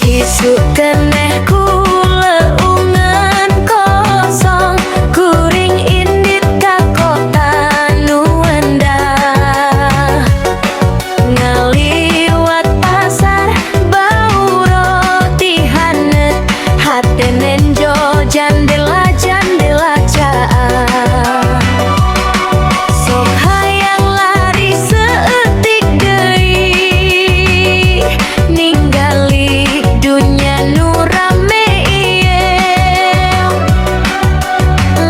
Isuk keneh kula ungan kosong kuring indit ka kota nu endah ngaliwat pasar bau roti hanet hatenen jo jandela caa sok hayang lari seetik deui ningali dunya nu rame ieu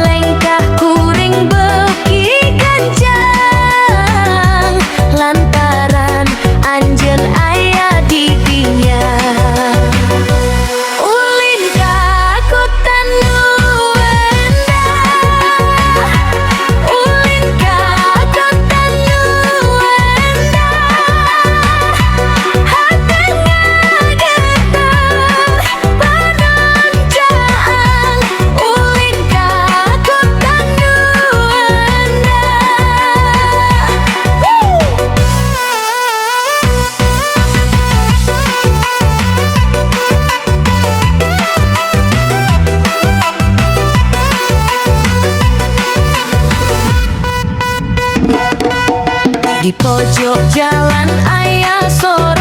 lengkah kuring beuki kancang lantaran anjeun aya di dinya ulin ka kota nu endah ulin ka kota nu endah hate ngageteng panoncaan ulin ka kota nu endah. Di pojok jalan aya sore